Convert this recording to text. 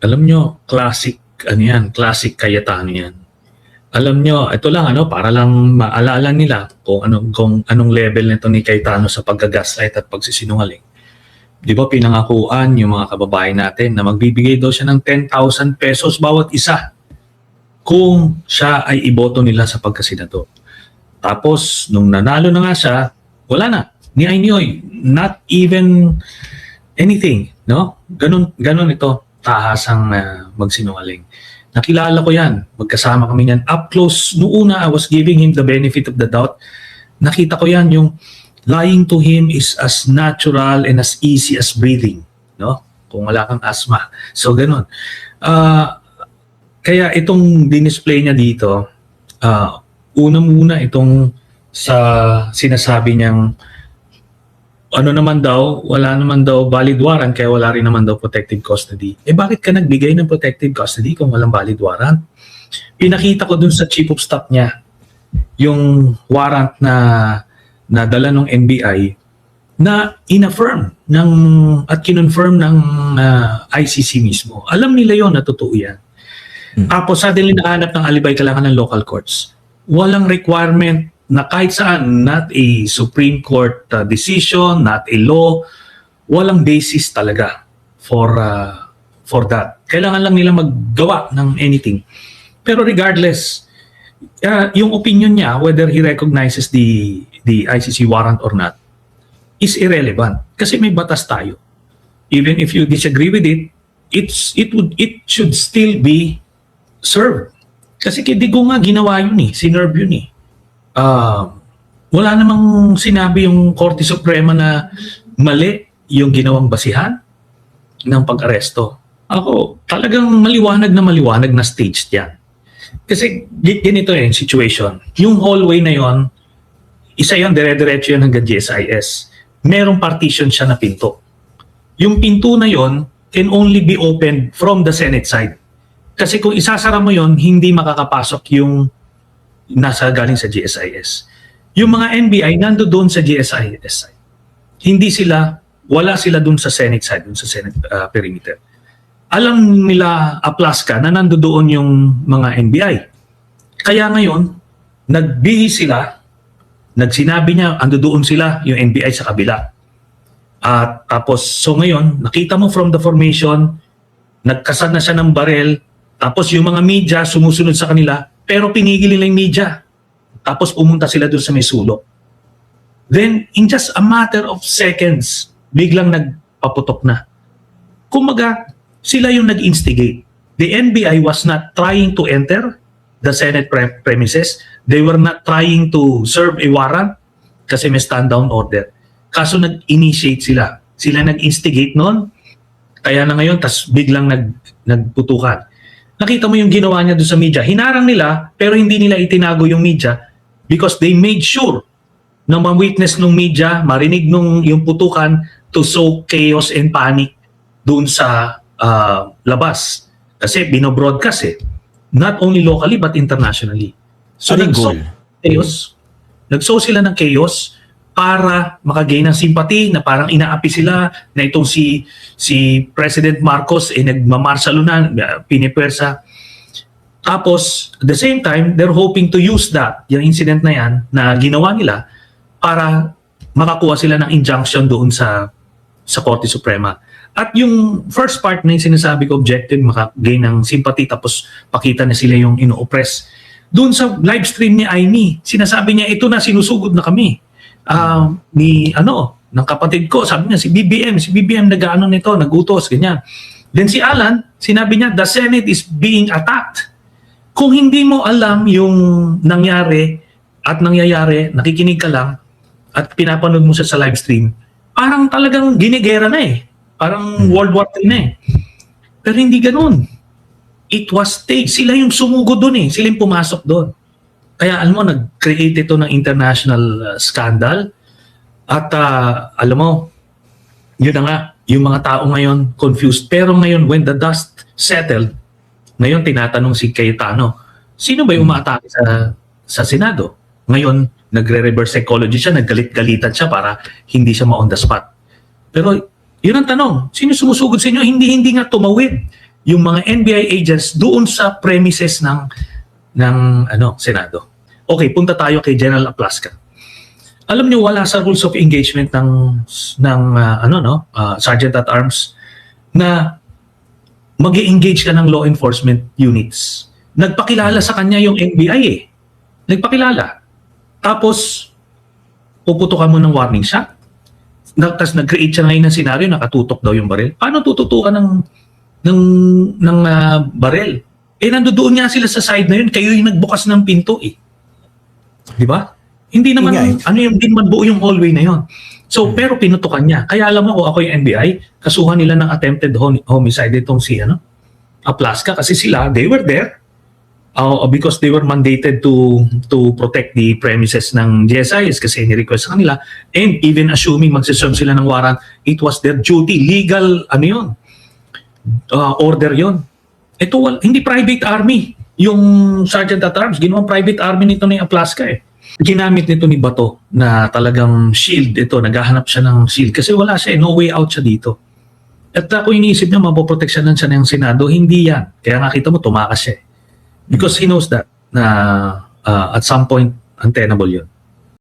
Alam nyo, classic, ano yan, classic Cayetano yan. Alam nyo, ito lang, para lang maalala nila kung anong level nito ni Cayetano sa paggagaslight at pagsisinungaling. Di ba pinangakuan yung mga kababayan natin na magbibigay daw siya ng 10,000 pesos bawat isa kung siya ay iboto nila sa pagkasenador. Tapos, nung nanalo na nga siya, wala na. Ni Ainoy, not even anything. No? Ganun ito, tahasang magsinungaling. Nakilala ko yan. Magkasama kami yan. Up close, noong una I was giving him the benefit of the doubt. Nakita ko yan, yung lying to him is as natural and as easy as breathing. No? Kung wala kang asthma. So, ganun. Kaya itong dinisplay niya dito, una muna itong sa sinasabi niyang wala naman daw valid warrant kaya wala rin naman daw protective custody. Bakit ka nagbigay ng protective custody kung walang valid warrant? Pinakita ko dun sa chief of staff niya yung warrant na dala ng NBI na inaffirm at kinonfirm ng ICC mismo. Alam nila yon na totoo yan. Tapos suddenly nahanap ng alibay kailangan ng local courts. Walang requirement na kahit saan, not a Supreme Court decision, not a law, walang basis talaga for that. Kailangan lang nila maggawa ng anything. Pero regardless, yung opinion niya, whether he recognizes the ICC warrant or not, is irrelevant. Kasi may batas tayo. Even if you disagree with it, it should still be served. Kasi kay Digong nga ginawa yun sinerve yun wala namang sinabi yung Korte Suprema na mali yung ginawang basihan ng pag-aresto. Ako, talagang maliwanag na staged yan. Kasi ganito yung situation. Yung hallway na yon, isa yon, dire-diretso yun hanggang GSIS. Merong partition siya na pinto. Yung pinto na yon can only be opened from the Senate side. Kasi kung isasara mo yon, hindi makakapasok yung nasa galing sa GSIS. Yung mga NBI nando doon sa GSIS side. Wala sila doon sa Senate side, doon sa Senate perimeter. Alam nila Aplaska na nando doon yung mga NBI. Kaya ngayon, nagbihis sila, nagsinabi niya, ando doon sila, yung NBI sa kabila. At tapos, so ngayon, nakita mo from the formation, nagkasad na siya ng barel, tapos yung mga media sumusunod sa kanila, pero pinigil nila yung media. Tapos pumunta sila doon sa may sulok. Then, in just a matter of seconds, biglang nagpaputok na. Kumaga, sila yung nag-instigate. The NBI was not trying to enter the Senate premises. They were not trying to serve a warrant kasi may stand-down order. Kaso nag-initiate sila. Sila nag-instigate noon. Kaya na ngayon, tas biglang nagputukan. Nakita mo yung ginawa niya doon sa media. Hinarang nila, pero hindi nila itinago yung media because they made sure na ma-witness ng media, marinig yung putukan to sow chaos and panic doon sa labas. Kasi binobroadcast not only locally but internationally. So nag-sow sila ng chaos para makagain ng sympathy na parang inaapi sila na itong si President Marcos nagmamarsalo na, pinipwersa. Tapos, at the same time, they're hoping to use yung incident na yan na ginawa nila para makakuha sila ng injunction doon sa Korte Suprema. At yung first part na yung sinasabi ko, objective, makagain ng sympathy tapos pakita na sila yung ino-oppress. Doon sa live stream ni Aimee, sinasabi niya, ito na, sinusugod na kami. Ng kapatid ko, sabi niya, si BBM nag-ano nito, nagutos, ganyan. Then si Alan, sinabi niya, the Senate is being attacked. Kung hindi mo alam yung nangyari at nangyayari, nakikinig ka lang at pinapanood mo siya sa live stream, parang talagang ginigera na Parang World War III na Pero hindi ganun. It was staged. Sila yung sumugod doon Sila yung pumasok doon. Kaya alam mo, nag-create ito ng international scandal. At alam mo, yun na nga, yung mga tao ngayon confused. Pero ngayon, when the dust settled, ngayon tinatanong si Cayetano, sino ba yung umaatake sa Senado? Ngayon, nagre-reverse psychology siya, naggalit-galitan siya para hindi siya ma-on the spot. Pero yun ang tanong, sino sumusugod sa inyo? Hindi nga tumawid yung mga NBI agents doon sa premises ng Senado. Okay, punta tayo kay General Aplasca. Alam niyo, wala sa rules of engagement ng Sergeant at Arms na mag-engage ka ng law enforcement units. Nagpakilala sa kanya yung NBI eh. Nagpakilala. Tapos, puputukan mo ng warning shot. Tapos nag-create siya ngayon ng senaryo, nakatutok daw yung baril. Paano tututukan ng baril? Eh, nandoon nga sila sa side na yun, kayo yung nagbukas ng pinto eh. Di ba? Hindi naman, hindi naman buo yung hallway na yun. So, pero pinutukan niya. Kaya alam mo, ako yung NBI, kasuhan nila ng attempted homicide itong si Aplasca, kasi sila, they were there because they were mandated to protect the premises ng GSIS kasi ni-request sa kanila, and even assuming magsiserve sila ng warrant, it was their duty, legal, order yon. Ito, hindi private army. Yung Sergeant at Arms, ginawang private army nito ni Aplasca eh. Ginamit nito ni Bato na talagang shield ito, naghahanap siya ng shield kasi wala siya, no way out siya dito. At kung iniisip niya, mapoproteksyonan siya ng Senado, hindi yan. Kaya nakita mo, tumakas siya eh. Because he knows that na at some point, untenable yun.